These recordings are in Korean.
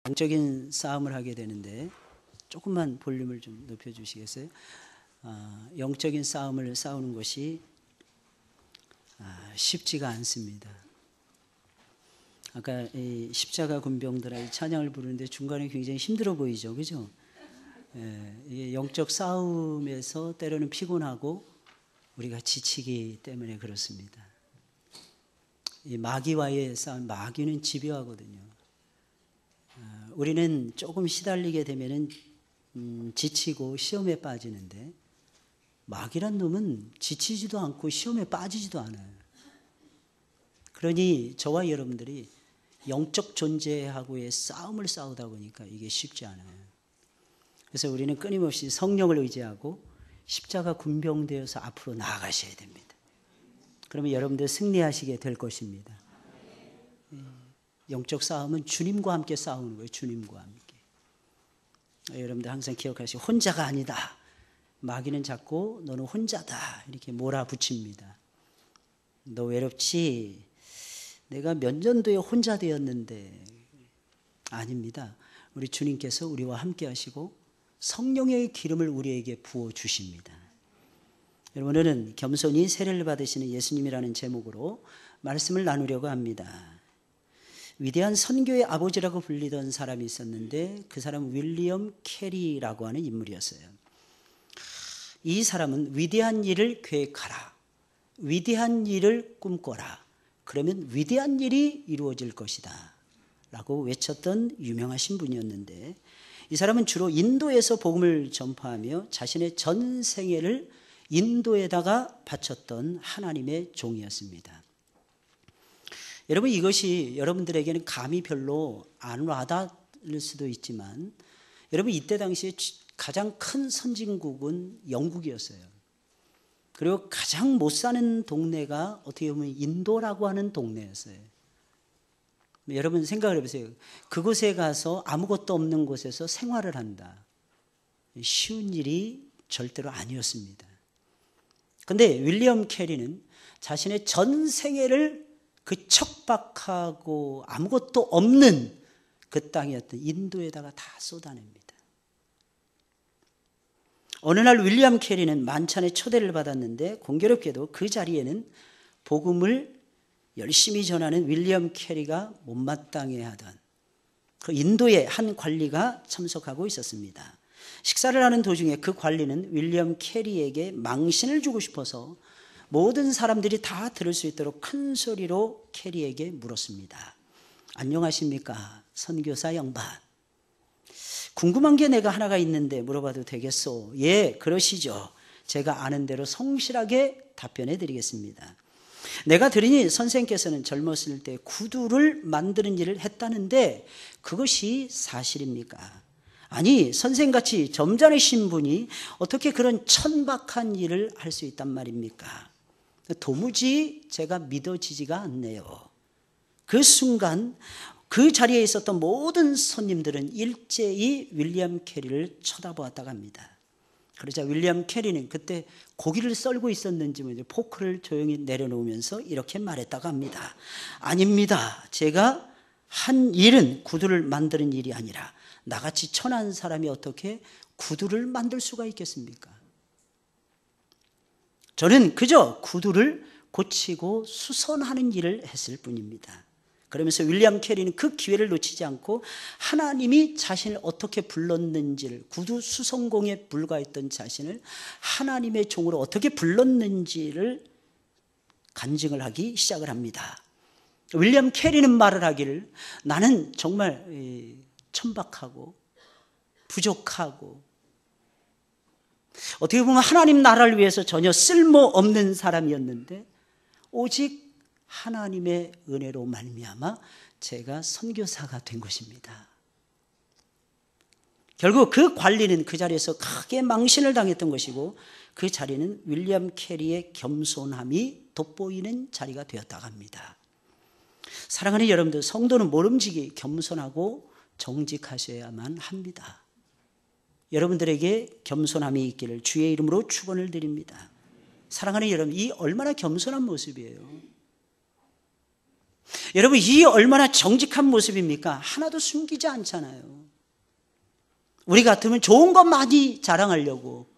영적인 싸움을 하게 되는데 조금만 볼륨을 좀 높여주시겠어요? 영적인 싸움을 싸우는 것이 쉽지가 않습니다. 아까 이 십자가 군병들의 찬양을 부르는데 중간에 굉장히 힘들어 보이죠, 그죠? 이게 영적 싸움에서 때로는 피곤하고 우리가 지치기 때문에 그렇습니다. 이 마귀와의 싸움, 마귀는 집요하거든요. 우리는 조금 시달리게 되면은 지치고 시험에 빠지는데 마귀란 놈은 지치지도 않고 시험에 빠지지도 않아요. 그러니 저와 여러분들이 영적 존재하고의 싸움을 싸우다 보니까 이게 쉽지 않아요. 그래서 우리는 끊임없이 성령을 의지하고 십자가 군병되어서 앞으로 나아가셔야 됩니다. 그러면 여러분들 승리하시게 될 것입니다. 영적 싸움은 주님과 함께 싸우는 거예요. 주님과 함께. 여러분들 항상 기억하시고 혼자가 아니다. 마귀는 자꾸 너는 혼자다 이렇게 몰아붙입니다. 너 외롭지? 내가 몇 년도에 혼자 되었는데. 아닙니다. 우리 주님께서 우리와 함께 하시고 성령의 기름을 우리에게 부어주십니다. 여러분, 오늘은 겸손히 세례를 받으시는 예수님이라는 제목으로 말씀을 나누려고 합니다. 위대한 선교의 아버지라고 불리던 사람이 있었는데 그 사람은 윌리엄 캐리라고 하는 인물이었어요. 이 사람은 위대한 일을 계획하라, 위대한 일을 꿈꿔라, 그러면 위대한 일이 이루어질 것이다 라고 외쳤던 유명하신 분이었는데, 이 사람은 주로 인도에서 복음을 전파하며 자신의 전 생애를 인도에다가 바쳤던 하나님의 종이었습니다. 여러분, 이것이 여러분들에게는 감이 별로 안 와닿을 수도 있지만, 여러분, 이때 당시에 가장 큰 선진국은 영국이었어요. 그리고 가장 못 사는 동네가 어떻게 보면 인도라고 하는 동네였어요. 여러분 생각을 해보세요. 그곳에 가서 아무것도 없는 곳에서 생활을 한다. 쉬운 일이 절대로 아니었습니다. 그런데 윌리엄 캐리는 자신의 전 생애를 그 척박하고 아무것도 없는 그 땅이었던 인도에다가 다 쏟아냅니다. 어느 날 윌리엄 캐리는 만찬에 초대를 받았는데 공교롭게도 그 자리에는 복음을 열심히 전하는 윌리엄 캐리가 못마땅해하던 그 인도의 한 관리가 참석하고 있었습니다. 식사를 하는 도중에 그 관리는 윌리엄 캐리에게 망신을 주고 싶어서 모든 사람들이 다 들을 수 있도록 큰 소리로 캐리에게 물었습니다. 안녕하십니까, 선교사 양반. 궁금한 게 내가 하나가 있는데 물어봐도 되겠소? 예, 그러시죠. 제가 아는 대로 성실하게 답변해 드리겠습니다. 내가 들으니 선생께서는 젊었을 때 구두를 만드는 일을 했다는데 그것이 사실입니까? 아니, 선생같이 점잖으신 분이 어떻게 그런 천박한 일을 할 수 있단 말입니까? 도무지 제가 믿어지지가 않네요. 그 순간 그 자리에 있었던 모든 손님들은 일제히 윌리엄 캐리를 쳐다보았다고 합니다. 그러자 윌리엄 캐리는 그때 고기를 썰고 있었는지 포크를 조용히 내려놓으면서 이렇게 말했다고 합니다. 아닙니다. 제가 한 일은 구두를 만드는 일이 아니라 나같이 천한 사람이 어떻게 구두를 만들 수가 있겠습니까? 저는 그저 구두를 고치고 수선하는 일을 했을 뿐입니다. 그러면서 윌리엄 캐리는 그 기회를 놓치지 않고 하나님이 자신을 어떻게 불렀는지를, 구두 수선공에 불과했던 자신을 하나님의 종으로 어떻게 불렀는지를 간증을 하기 시작을 합니다. 윌리엄 캐리는 말을 하기를, 나는 정말 천박하고 부족하고 어떻게 보면 하나님 나라를 위해서 전혀 쓸모없는 사람이었는데 오직 하나님의 은혜로 말미암아 제가 선교사가 된 것입니다. 결국 그 관리는 그 자리에서 크게 망신을 당했던 것이고 그 자리는 윌리엄 캐리의 겸손함이 돋보이는 자리가 되었다고 합니다. 사랑하는 여러분들, 성도는 모름지기 겸손하고 정직하셔야만 합니다. 여러분들에게 겸손함이 있기를 주의 이름으로 축원을 드립니다. 사랑하는 여러분, 이 얼마나 겸손한 모습이에요. 여러분, 이 얼마나 정직한 모습입니까? 하나도 숨기지 않잖아요. 우리 같으면 좋은 것 많이 자랑하려고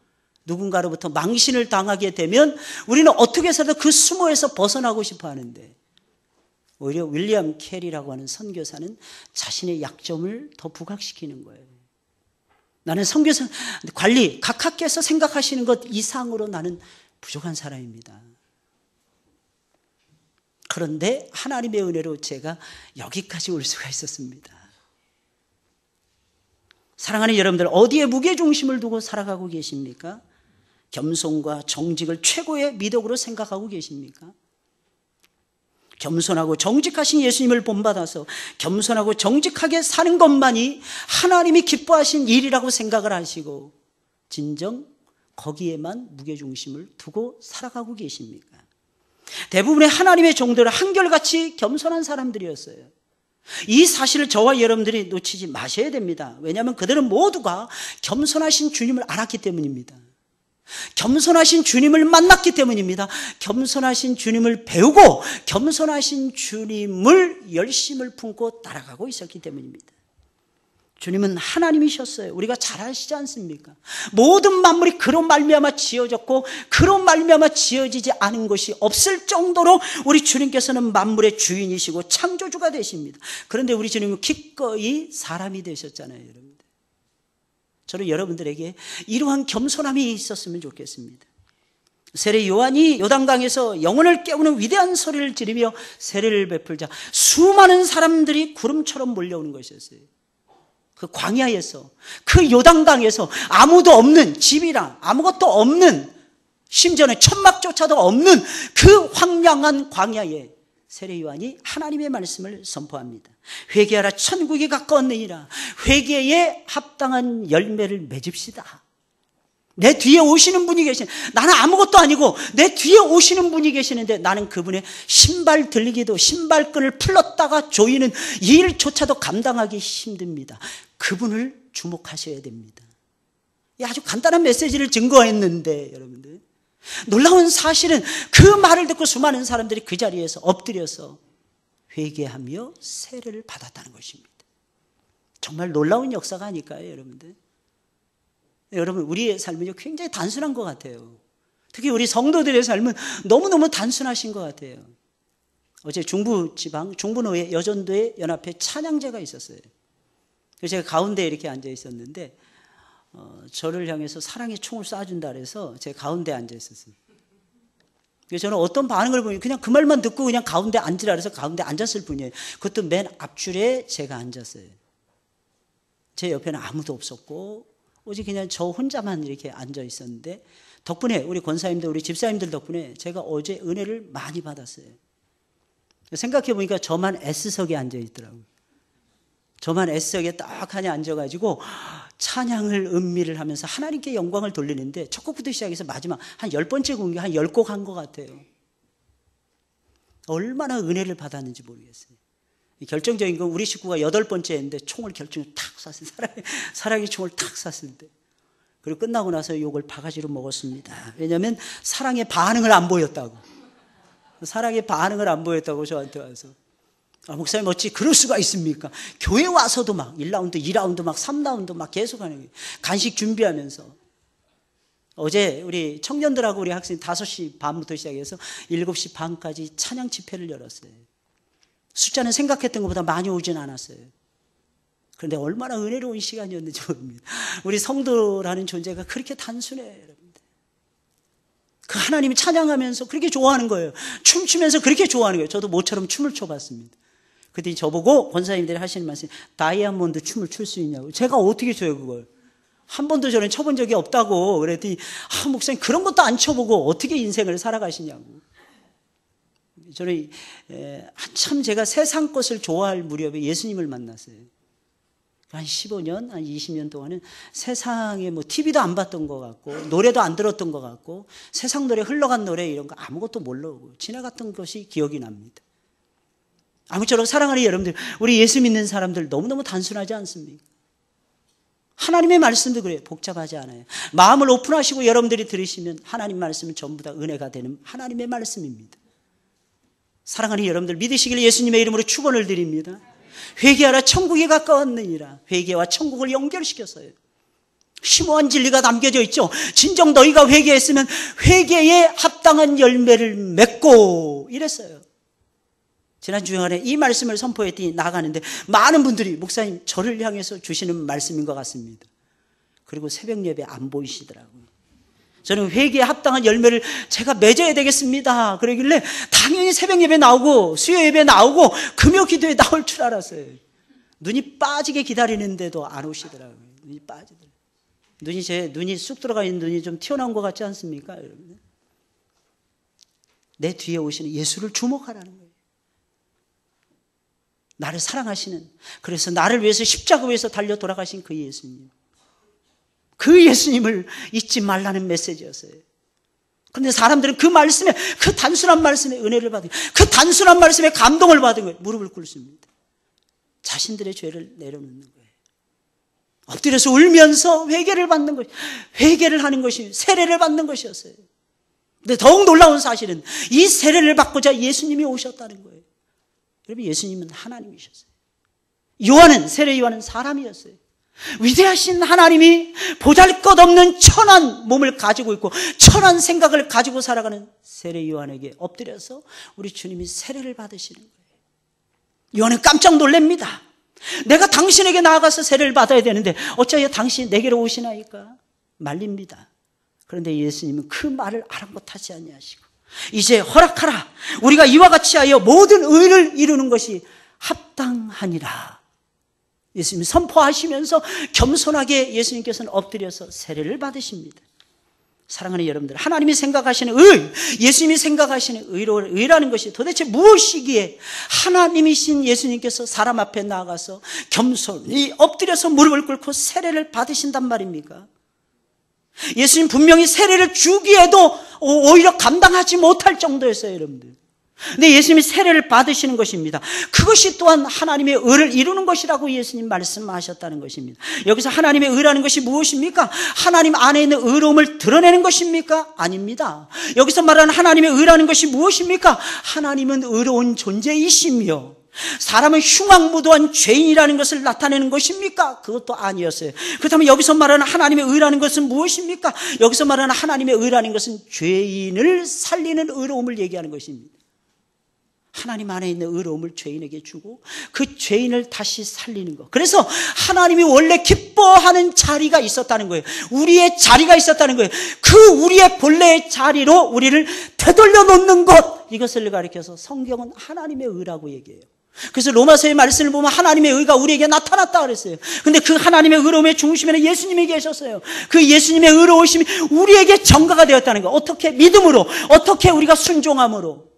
누군가로부터 망신을 당하게 되면 우리는 어떻게 해서든 그 수모에서 벗어나고 싶어 하는데, 오히려 윌리엄 캐리라고 하는 선교사는 자신의 약점을 더 부각시키는 거예요. 나는 선교사 관리, 각하께서 생각하시는 것 이상으로 나는 부족한 사람입니다. 그런데 하나님의 은혜로 제가 여기까지 올 수가 있었습니다. 사랑하는 여러분들, 어디에 무게중심을 두고 살아가고 계십니까? 겸손과 정직을 최고의 미덕으로 생각하고 계십니까? 겸손하고 정직하신 예수님을 본받아서 겸손하고 정직하게 사는 것만이 하나님이 기뻐하신 일이라고 생각을 하시고 진정 거기에만 무게중심을 두고 살아가고 계십니까? 대부분의 하나님의 종들은 한결같이 겸손한 사람들이었어요. 이 사실을 저와 여러분들이 놓치지 마셔야 됩니다. 왜냐하면 그들은 모두가 겸손하신 주님을 알았기 때문입니다. 겸손하신 주님을 만났기 때문입니다. 겸손하신 주님을 배우고 겸손하신 주님을 열심을 품고 따라가고 있었기 때문입니다. 주님은 하나님이셨어요. 우리가 잘 아시지 않습니까? 모든 만물이 그로 말미암아 지어졌고 그로 말미암아 지어지지 않은 것이 없을 정도로 우리 주님께서는 만물의 주인이시고 창조주가 되십니다. 그런데 우리 주님은 기꺼이 사람이 되셨잖아요, 여러분. 저는 여러분들에게 이러한 겸손함이 있었으면 좋겠습니다. 세례 요한이 요단강에서 영혼을 깨우는 위대한 소리를 지르며 세례를 베풀자 수많은 사람들이 구름처럼 몰려오는 것이었어요. 그 광야에서, 그 요단강에서 아무도 없는, 집이랑 아무것도 없는, 심지어는 천막조차도 없는 그 황량한 광야에 세례 요한이 하나님의 말씀을 선포합니다. 회개하라, 천국이 가까웠느니라. 회개에 합당한 열매를 맺읍시다. 내 뒤에 오시는 분이 계시는, 나는 아무것도 아니고 내 뒤에 오시는 분이 계시는데 나는 그분의 신발 들리기도, 신발끈을 풀렀다가 조이는 이 일조차도 감당하기 힘듭니다. 그분을 주목하셔야 됩니다. 이 아주 간단한 메시지를 증거했는데, 여러분들, 놀라운 사실은 그 말을 듣고 수많은 사람들이 그 자리에서 엎드려서 회개하며 세례를 받았다는 것입니다. 정말 놀라운 역사가 아닐까요, 여러분들? 여러분, 우리의 삶은요 굉장히 단순한 것 같아요. 특히 우리 성도들의 삶은 너무너무 단순하신 것 같아요. 어제 중부지방, 중부노회 여전도회 연합회 찬양제가 있었어요. 그래서 제가 가운데에 이렇게 앉아 있었는데 저를 향해서 사랑의 총을 쏴준다 그래서 제가 가운데에 앉아 있었어요. 그래서 저는 어떤 반응을 보니 그냥 그 말만 듣고 그냥 가운데 앉으라 그래서 가운데 앉았을 뿐이에요. 그것도 맨 앞줄에 제가 앉았어요. 제 옆에는 아무도 없었고 오직 그냥 저 혼자만 이렇게 앉아 있었는데 덕분에 우리 권사님들, 우리 집사님들 덕분에 제가 어제 은혜를 많이 받았어요. 생각해 보니까 저만 S석에 앉아 있더라고요. 저만 S석에 딱 하냐 앉아가지고 찬양을 음미를 하면서 하나님께 영광을 돌리는데 첫 곡부터 시작해서 마지막 한 10번째 곡이 한 10곡 한 것 같아요. 얼마나 은혜를 받았는지 모르겠어요. 결정적인 건 우리 식구가 8번째 했는데 총을 결정을 탁 쐈어요. 사랑의 총을 탁 쐈을 때. 그리고 끝나고 나서 욕을 바가지로 먹었습니다. 왜냐하면 사랑의 반응을 안 보였다고. 사랑의 반응을 안 보였다고 저한테 와서. 목사님 어찌 그럴 수가 있습니까? 교회 와서도 막 1라운드, 2라운드, 막 3라운드 막 계속 하는 거예요. 간식 준비하면서. 어제 우리 청년들하고 우리 학생 5시 반부터 시작해서 7시 반까지 찬양 집회를 열었어요. 숫자는 생각했던 것보다 많이 오진 않았어요. 그런데 얼마나 은혜로운 시간이었는지 모릅니다. 우리 성도라는 존재가 그렇게 단순해요, 여러분들. 그 하나님이 찬양하면서 그렇게 좋아하는 거예요. 춤추면서 그렇게 좋아하는 거예요. 저도 모처럼 춤을 춰봤습니다. 그때 저보고 권사님들이 하시는 말씀, 다이아몬드 춤을 출 수 있냐고. 제가 어떻게 춰요, 그걸? 한 번도 저는 춰본 적이 없다고. 그랬더니 목사님 그런 것도 안 춰보고 어떻게 인생을 살아가시냐고. 저는 한참 제가 세상 것을 좋아할 무렵에 예수님을 만났어요. 한 15년, 한 20년 동안은 세상에 뭐 TV도 안 봤던 것 같고 노래도 안 들었던 것 같고 세상 노래, 흘러간 노래 이런 거 아무것도 모르고 지나갔던 것이 기억이 납니다. 아무쪼록 사랑하는 여러분들, 우리 예수 믿는 사람들 너무너무 단순하지 않습니까? 하나님의 말씀도 그래요. 복잡하지 않아요. 마음을 오픈하시고 여러분들이 들으시면 하나님 말씀은 전부 다 은혜가 되는 하나님의 말씀입니다. 사랑하는 여러분들, 믿으시길 예수님의 이름으로 축원을 드립니다. 회개하라, 천국이 가까웠느니라. 회개와 천국을 연결시켰어요. 심오한 진리가 담겨져 있죠. 진정 너희가 회개했으면 회개에 합당한 열매를 맺고 이랬어요. 지난 주간에 이 말씀을 선포했더니 나가는데 많은 분들이 목사님 저를 향해서 주시는 말씀인 것 같습니다. 그리고 새벽 예배 안 보이시더라고요. 저는 회개에 합당한 열매를 제가 맺어야 되겠습니다. 그러길래 당연히 새벽 예배 나오고 수요 예배 나오고 금요 기도에 나올 줄 알았어요. 눈이 빠지게 기다리는데도 안 오시더라고요. 눈이 빠지더라고요. 눈이 쑥 들어가 있는 눈이 좀 튀어나온 것 같지 않습니까, 여러분? 내 뒤에 오시는 예수를 주목하라는 거예요. 나를 사랑하시는, 그래서 나를 위해서 십자가 위에서 달려 돌아가신 그 예수님. 그 예수님을 잊지 말라는 메시지였어요. 그런데 사람들은 그 말씀에, 그 단순한 말씀에 은혜를 받은, 그 단순한 말씀에 감동을 받은 거예요. 무릎을 꿇습니다. 자신들의 죄를 내려놓는 거예요. 엎드려서 울면서 회개를 받는 것, 회개를 하는 것이, 세례를 받는 것이었어요. 근데 더욱 놀라운 사실은 이 세례를 받고자 예수님이 오셨다는 거예요. 여러분, 예수님은 하나님이셨어요. 요한은, 세례 요한은 사람이었어요. 위대하신 하나님이 보잘것없는 천한 몸을 가지고 있고 천한 생각을 가지고 살아가는 세례 요한에게 엎드려서 우리 주님이 세례를 받으시는 거예요. 요한은 깜짝 놀랍니다. 내가 당신에게 나아가서 세례를 받아야 되는데 어찌하여 당신이 내게로 오시나이까? 말립니다. 그런데 예수님은 그 말을 아랑곳하지 아니하시고 이제 허락하라. 우리가 이와 같이 하여 모든 의를 이루는 것이 합당하니라. 예수님이 선포하시면서 겸손하게 예수님께서는 엎드려서 세례를 받으십니다. 사랑하는 여러분들, 하나님이 생각하시는 의, 예수님이 생각하시는 의라는 것이 도대체 무엇이기에 하나님이신 예수님께서 사람 앞에 나아가서 겸손히 엎드려서 무릎을 꿇고 세례를 받으신단 말입니까? 예수님 분명히 세례를 주기에도 오히려 감당하지 못할 정도였어요, 여러분들. 근데 예수님이 세례를 받으시는 것입니다. 그것이 또한 하나님의 의를 이루는 것이라고 예수님 말씀하셨다는 것입니다. 여기서 하나님의 의라는 것이 무엇입니까? 하나님 안에 있는 의로움을 드러내는 것입니까? 아닙니다. 여기서 말하는 하나님의 의라는 것이 무엇입니까? 하나님은 의로운 존재이시며 사람은 흉악무도한 죄인이라는 것을 나타내는 것입니까? 그것도 아니었어요. 그렇다면 여기서 말하는 하나님의 의라는 것은 무엇입니까? 여기서 말하는 하나님의 의라는 것은 죄인을 살리는 의로움을 얘기하는 것입니다. 하나님 안에 있는 의로움을 죄인에게 주고 그 죄인을 다시 살리는 것. 그래서 하나님이 원래 기뻐하는 자리가 있었다는 거예요. 우리의 자리가 있었다는 거예요. 그 우리의 본래의 자리로 우리를 되돌려 놓는 것, 이것을 가리켜서 성경은 하나님의 의라고 얘기해요. 그래서 로마서의 말씀을 보면 하나님의 의가 우리에게 나타났다 그랬어요. 근데 그 하나님의 의로움의 중심에는 예수님이 계셨어요. 그 예수님의 의로우심이 우리에게 전가가 되었다는 거예요. 어떻게? 믿음으로. 어떻게? 우리가 순종함으로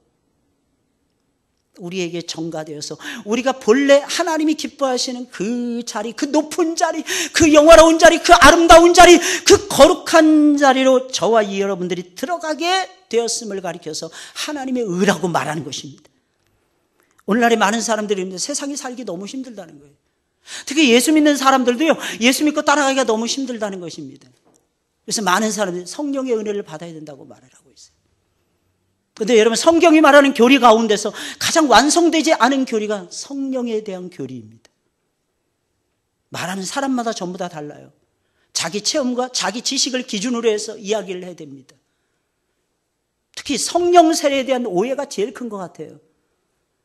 우리에게 전가되어서 우리가 본래 하나님이 기뻐하시는 그 자리, 그 높은 자리, 그 영화로운 자리, 그 아름다운 자리, 그 거룩한 자리로 저와 여러분들이 들어가게 되었음을 가리켜서 하나님의 의라고 말하는 것입니다. 오늘날에 많은 사람들이 세상이 살기 너무 힘들다는 거예요. 특히 예수 믿는 사람들도요, 예수 믿고 따라가기가 너무 힘들다는 것입니다. 그래서 많은 사람들이 성령의 은혜를 받아야 된다고 말을 하고 있어요. 그런데 여러분, 성경이 말하는 교리 가운데서 가장 완성되지 않은 교리가 성령에 대한 교리입니다. 말하는 사람마다 전부 다 달라요. 자기 체험과 자기 지식을 기준으로 해서 이야기를 해야 됩니다. 특히 성령 세례에 대한 오해가 제일 큰 것 같아요.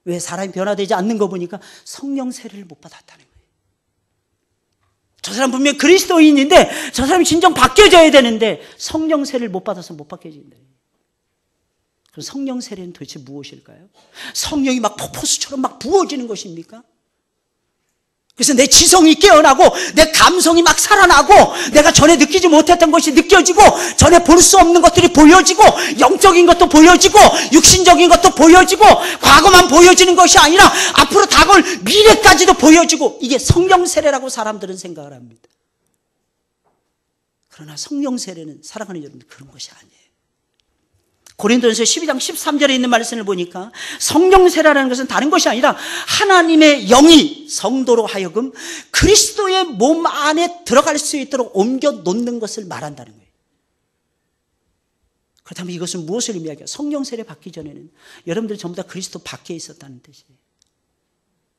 왜 사람이 변화되지 않는 거 보니까 성령 세례를 못 받았다는 거예요. 저 사람 분명 그리스도인인데 저 사람이 진정 바뀌어져야 되는데 성령 세례를 못 받아서 못 바뀌어진다. 그럼 성령 세례는 도대체 무엇일까요? 성령이 막 폭포수처럼 막 부어지는 것입니까? 그래서 내 지성이 깨어나고 내 감성이 막 살아나고 내가 전에 느끼지 못했던 것이 느껴지고 전에 볼 수 없는 것들이 보여지고 영적인 것도 보여지고 육신적인 것도 보여지고 과거만 보여지는 것이 아니라 앞으로 다가올 미래까지도 보여지고, 이게 성령 세례라고 사람들은 생각을 합니다. 그러나 성령 세례는 사랑하는 여러분들 그런 것이 아니에요. 고린도전서 12장 13절에 있는 말씀을 보니까 성령 세례라는 것은 다른 것이 아니라 하나님의 영이 성도로 하여금 그리스도의 몸 안에 들어갈 수 있도록 옮겨 놓는 것을 말한다는 거예요. 그렇다면 이것은 무엇을 의미하게? 성령 세례 받기 전에는 여러분들 전부 다 그리스도 밖에 있었다는 뜻이에요.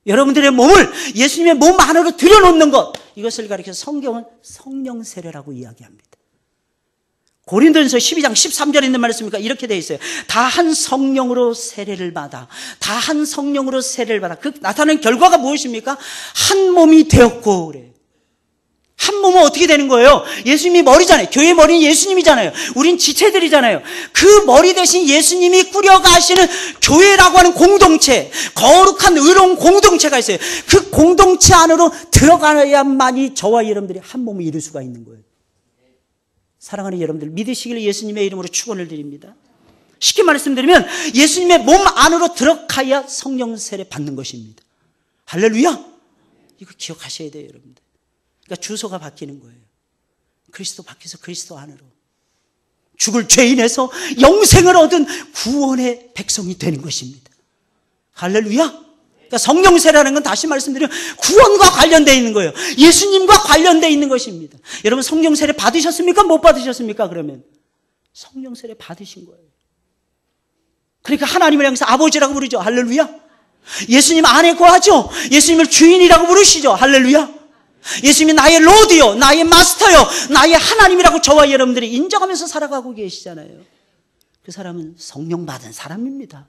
여러분들의 몸을 예수님의 몸 안으로 들여놓는 것, 이것을 가리켜서 성경은 성령 세례라고 이야기합니다. 고린도전서 12장 13절에 있는 말씀이니까 이렇게 되어 있어요. 다 한 성령으로 세례를 받아. 다 한 성령으로 세례를 받아. 그 나타나는 결과가 무엇입니까? 한 몸이 되었고 그래요. 한 몸은 어떻게 되는 거예요? 예수님이 머리잖아요. 교회의 머리는 예수님이잖아요. 우린 지체들이잖아요. 그 머리 대신 예수님이 꾸려가시는 교회라고 하는 공동체, 거룩한 의로운 공동체가 있어요. 그 공동체 안으로 들어가야만이 저와 여러분들이 한 몸을 이룰 수가 있는 거예요. 사랑하는 여러분들, 믿으시길 예수님의 이름으로 축원을 드립니다. 쉽게 말씀드리면 예수님의 몸 안으로 들어가야 성령 세례 받는 것입니다. 할렐루야! 이거 기억하셔야 돼요, 여러분들. 그러니까 주소가 바뀌는 거예요. 그리스도 밖에서 그리스도 안으로. 죽을 죄인에서 영생을 얻은 구원의 백성이 되는 것입니다. 할렐루야! 그러니까 성령 세례라는 건 다시 말씀드리면 구원과 관련되어 있는 거예요. 예수님과 관련되어 있는 것입니다. 여러분 성령 세례 받으셨습니까? 못 받으셨습니까? 그러면 성령 세례 받으신 거예요. 그러니까 하나님을 향해서 아버지라고 부르죠. 할렐루야. 예수님 안에 거하죠. 예수님을 주인이라고 부르시죠. 할렐루야. 예수님이 나의 로드요, 나의 마스터요, 나의 하나님이라고 저와 여러분들이 인정하면서 살아가고 계시잖아요. 그 사람은 성령 받은 사람입니다.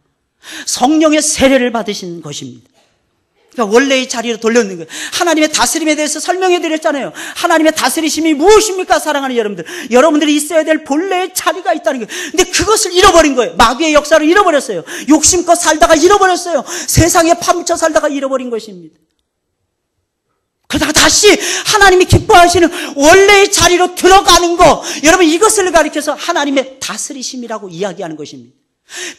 성령의 세례를 받으신 것입니다. 그러니까 원래의 자리로 돌려놓는 거예요. 하나님의 다스림에 대해서 설명해 드렸잖아요. 하나님의 다스리심이 무엇입니까? 사랑하는 여러분들, 여러분들이 있어야 될 본래의 자리가 있다는 거예요. 근데 그것을 잃어버린 거예요. 마귀의 역사를 잃어버렸어요. 욕심껏 살다가 잃어버렸어요. 세상에 파묻혀 살다가 잃어버린 것입니다. 그러다가 다시 하나님이 기뻐하시는 원래의 자리로 들어가는 거, 여러분 이것을 가리켜서 하나님의 다스리심이라고 이야기하는 것입니다.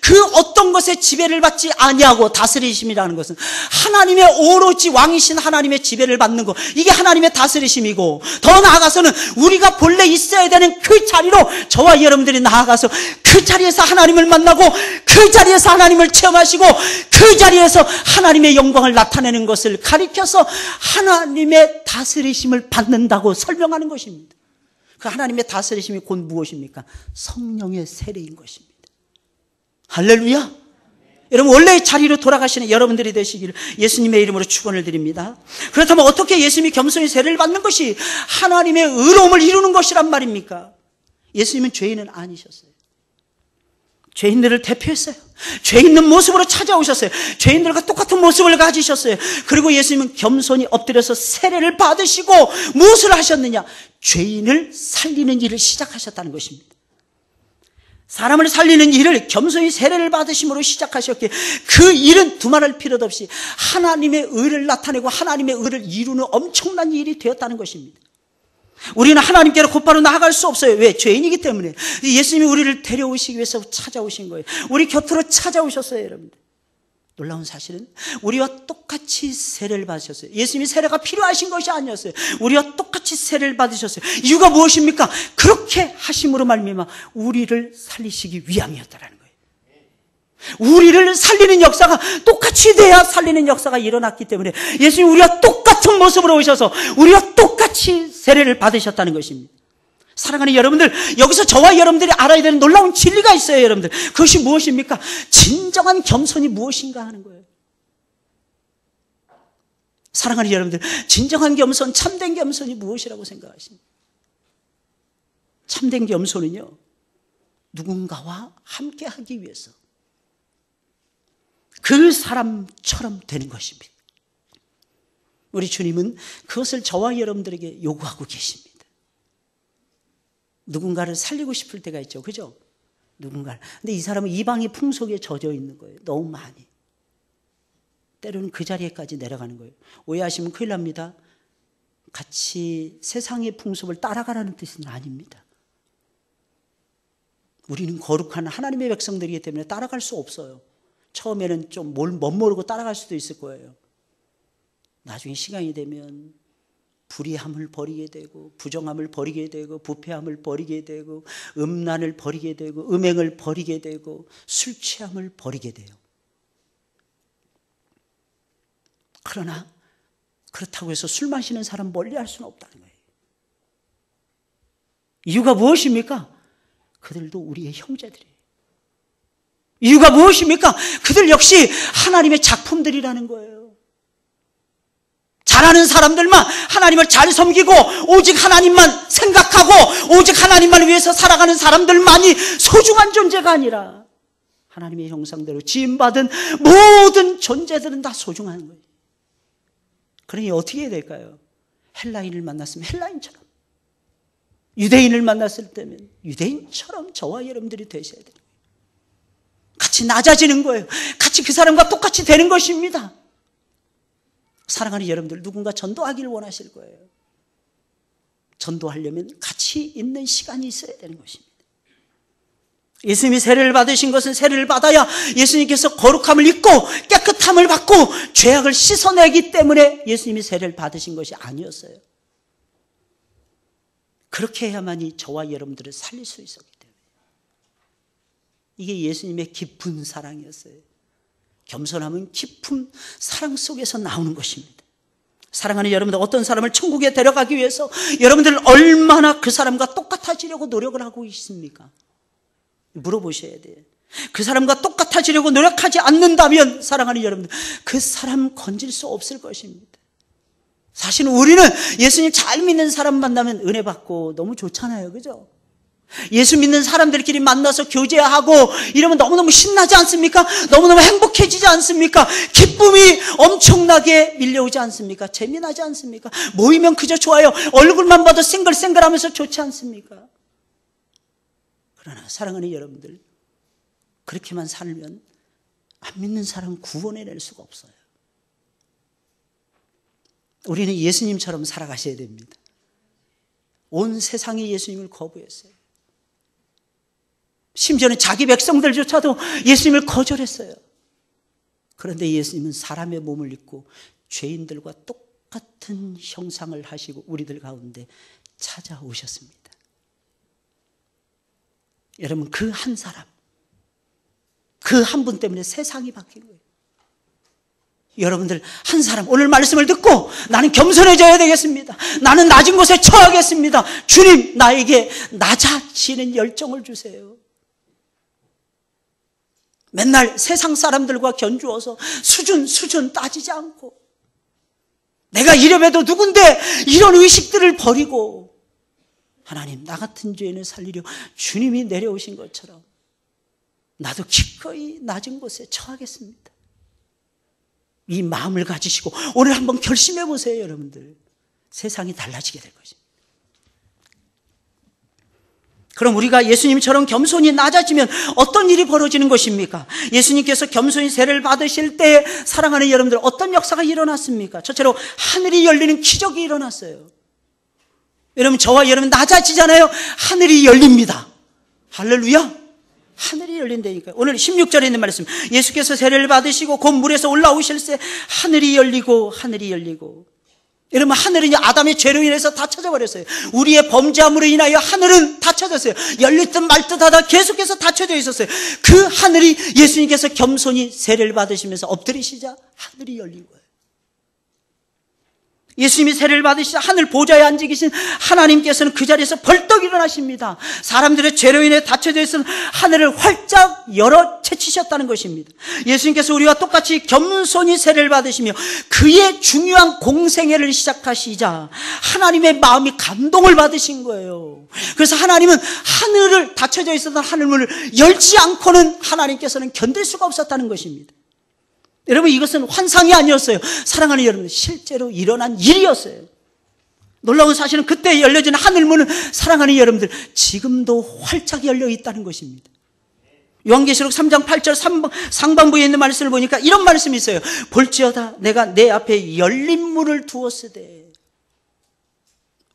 그 어떤 것에 지배를 받지 아니하고 다스리심이라는 것은 하나님의 오로지 왕이신 하나님의 지배를 받는 것, 이게 하나님의 다스리심이고, 더 나아가서는 우리가 본래 있어야 되는 그 자리로 저와 여러분들이 나아가서 그 자리에서 하나님을 만나고 그 자리에서 하나님을 체험하시고 그 자리에서 하나님의 영광을 나타내는 것을 가리켜서 하나님의 다스리심을 받는다고 설명하는 것입니다. 그 하나님의 다스리심이 곧 무엇입니까? 성령의 세례인 것입니다. 할렐루야. 여러분 원래의 자리로 돌아가시는 여러분들이 되시기를 예수님의 이름으로 축원을 드립니다. 그렇다면 어떻게 예수님이 겸손히 세례를 받는 것이 하나님의 의로움을 이루는 것이란 말입니까? 예수님은 죄인은 아니셨어요. 죄인들을 대표했어요. 죄 있는 모습으로 찾아오셨어요. 죄인들과 똑같은 모습을 가지셨어요. 그리고 예수님은 겸손히 엎드려서 세례를 받으시고 무엇을 하셨느냐? 죄인을 살리는 일을 시작하셨다는 것입니다. 사람을 살리는 일을 겸손히 세례를 받으심으로 시작하셨기에 그 일은 두말할 필요도 없이 하나님의 의를 나타내고 하나님의 의를 이루는 엄청난 일이 되었다는 것입니다. 우리는 하나님께로 곧바로 나아갈 수 없어요. 왜? 죄인이기 때문에. 예수님이 우리를 데려오시기 위해서 찾아오신 거예요. 우리 곁으로 찾아오셨어요, 여러분들. 놀라운 사실은 우리와 똑같이 세례를 받으셨어요. 예수님이 세례가 필요하신 것이 아니었어요. 우리와 똑같이 세례를 받으셨어요. 이유가 무엇입니까? 그렇게 하심으로 말미암아 우리를 살리시기 위함이었다라는 거예요. 우리를 살리는 역사가 똑같이 돼야 살리는 역사가 일어났기 때문에 예수님이 우리와 똑같은 모습으로 오셔서 우리와 똑같이 세례를 받으셨다는 것입니다. 사랑하는 여러분들, 여기서 저와 여러분들이 알아야 되는 놀라운 진리가 있어요, 여러분들. 그것이 무엇입니까? 진정한 겸손이 무엇인가 하는 거예요. 사랑하는 여러분들, 진정한 겸손, 참된 겸손이 무엇이라고 생각하십니까? 참된 겸손은요, 누군가와 함께 하기 위해서 그 사람처럼 되는 것입니다. 우리 주님은 그것을 저와 여러분들에게 요구하고 계십니다. 누군가를 살리고 싶을 때가 있죠. 그죠? 누군가를. 근데 이 사람은 이방의 풍속에 젖어 있는 거예요. 너무 많이. 때로는 그 자리에까지 내려가는 거예요. 오해하시면 큰일 납니다. 같이 세상의 풍속을 따라가라는 뜻은 아닙니다. 우리는 거룩한 하나님의 백성들이기 때문에 따라갈 수 없어요. 처음에는 좀 멋모르고 따라갈 수도 있을 거예요. 나중에 시간이 되면 불의함을 버리게 되고 부정함을 버리게 되고 부패함을 버리게 되고 음란을 버리게 되고 음행을 버리게 되고 술 취함을 버리게 돼요. 그러나 그렇다고 해서 술 마시는 사람 멀리할 수는 없다는 거예요. 이유가 무엇입니까? 그들도 우리의 형제들이에요. 이유가 무엇입니까? 그들 역시 하나님의 작품들이라는 거예요. 잘하는 사람들만 하나님을 잘 섬기고 오직 하나님만 생각하고 오직 하나님만 위해서 살아가는 사람들만이 소중한 존재가 아니라 하나님의 형상대로 지음받은 모든 존재들은 다 소중한 거예요. 그러니 어떻게 해야 될까요? 헬라인을 만났으면 헬라인처럼, 유대인을 만났을 때면 유대인처럼 저와 여러분들이 되셔야 돼요. 같이 낮아지는 거예요. 같이 그 사람과 똑같이 되는 것입니다. 사랑하는 여러분들, 누군가 전도하기를 원하실 거예요. 전도하려면 같이 있는 시간이 있어야 되는 것입니다. 예수님이 세례를 받으신 것은 세례를 받아야 예수님께서 거룩함을 입고 깨끗함을 받고 죄악을 씻어내기 때문에 예수님이 세례를 받으신 것이 아니었어요. 그렇게 해야만이 저와 여러분들을 살릴 수 있었기 때문에. 이게 예수님의 깊은 사랑이었어요. 겸손함은 깊은 사랑 속에서 나오는 것입니다. 사랑하는 여러분들, 어떤 사람을 천국에 데려가기 위해서 여러분들 얼마나 그 사람과 똑같아지려고 노력을 하고 있습니까? 물어보셔야 돼요. 그 사람과 똑같아지려고 노력하지 않는다면 사랑하는 여러분들, 그 사람 건질 수 없을 것입니다. 사실은 우리는 예수님 잘 믿는 사람 만나면 은혜 받고 너무 좋잖아요. 그죠? 예수 믿는 사람들끼리 만나서 교제하고 이러면 너무너무 신나지 않습니까? 너무너무 행복해지지 않습니까? 기쁨이 엄청나게 밀려오지 않습니까? 재미나지 않습니까? 모이면 그저 좋아요. 얼굴만 봐도 싱글싱글하면서 좋지 않습니까? 그러나 사랑하는 여러분들, 그렇게만 살면 안 믿는 사람 구원해낼 수가 없어요. 우리는 예수님처럼 살아가셔야 됩니다. 온 세상이 예수님을 거부했어요. 심지어는 자기 백성들조차도 예수님을 거절했어요. 그런데 예수님은 사람의 몸을 입고 죄인들과 똑같은 형상을 하시고 우리들 가운데 찾아오셨습니다. 여러분, 그 한 사람, 그 한 분 때문에 세상이 바뀐 거예요. 여러분들 한 사람 오늘 말씀을 듣고 나는 겸손해져야 되겠습니다. 나는 낮은 곳에 처하겠습니다. 주님, 나에게 낮아지는 열정을 주세요. 맨날 세상 사람들과 견주어서 수준 따지지 않고 내가 이래봬도 누군데 이런 의식들을 버리고 하나님, 나 같은 죄인을 살리려 주님이 내려오신 것처럼 나도 기꺼이 낮은 곳에 처하겠습니다. 이 마음을 가지시고 오늘 한번 결심해 보세요. 여러분들, 세상이 달라지게 될 것입니다. 그럼 우리가 예수님처럼 겸손히 낮아지면 어떤 일이 벌어지는 것입니까? 예수님께서 겸손히 세례를 받으실 때 사랑하는 여러분들, 어떤 역사가 일어났습니까? 첫째로 하늘이 열리는 기적이 일어났어요. 여러분, 저와 여러분 낮아지잖아요. 하늘이 열립니다. 할렐루야. 하늘이 열린다니까요. 오늘 16절에 있는 말씀, 예수께서 세례를 받으시고 곧 물에서 올라오실 때 하늘이 열리고 여러분, 하늘은 아담의 죄로 인해서 닫혀져 버렸어요. 우리의 범죄함으로 인하여 하늘은 닫혀졌어요. 열릴 듯 말 듯 하다 계속해서 닫혀져 있었어요. 그 하늘이 예수님께서 겸손히 세례를 받으시면서 엎드리시자 하늘이 열린 거예요. 예수님이 세례를 받으시자 하늘 보좌에 앉아 계신 하나님께서는 그 자리에서 벌떡 일어나십니다. 사람들의 죄로 인해 닫혀져 있는 하늘을 활짝 열어 채치셨다는 것입니다. 예수님께서 우리와 똑같이 겸손히 세례를 받으시며 그의 중요한 공생애를 시작하시자 하나님의 마음이 감동을 받으신 거예요. 그래서 하나님은 하늘을 닫혀져 있었던 하늘문을 열지 않고는 하나님께서는 견딜 수가 없었다는 것입니다. 여러분, 이것은 환상이 아니었어요. 사랑하는 여러분, 실제로 일어난 일이었어요. 놀라운 사실은 그때 열려진 하늘문은 사랑하는 여러분들 지금도 활짝 열려 있다는 것입니다. 요한계시록 3장 8절 상반부에 있는 말씀을 보니까 이런 말씀이 있어요. 볼지어다 내가 내 앞에 열린 문을 두었으되.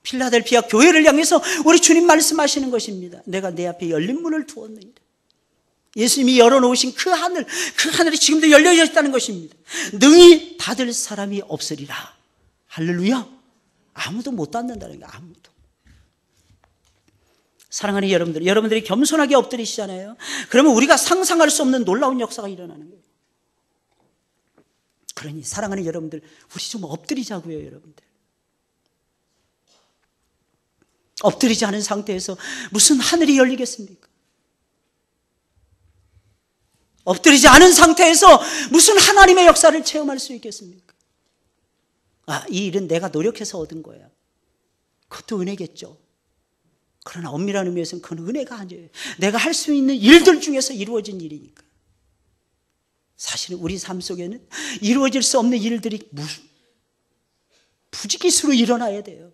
필라델피아 교회를 향해서 우리 주님 말씀하시는 것입니다. 내가 내 앞에 열린 문을 두었느니라. 예수님이 열어놓으신 그 하늘이 지금도 열려 있다는 것입니다. 능히 닫을 사람이 없으리라. 할렐루야. 아무도 못 닫는다는 거예요. 아무도. 사랑하는 여러분들, 여러분들이 겸손하게 엎드리시잖아요. 그러면 우리가 상상할 수 없는 놀라운 역사가 일어나는 거예요. 그러니 사랑하는 여러분들, 우리 좀 엎드리자고요. 여러분들, 엎드리지 않은 상태에서 무슨 하늘이 열리겠습니까? 엎드리지 않은 상태에서 무슨 하나님의 역사를 체험할 수 있겠습니까? 이 일은 내가 노력해서 얻은 거야. 그것도 은혜겠죠. 그러나 엄밀한 의미에서는 그건 은혜가 아니에요. 내가 할 수 있는 일들 중에서 이루어진 일이니까. 사실은 우리 삶 속에는 이루어질 수 없는 일들이 부지기수로 일어나야 돼요.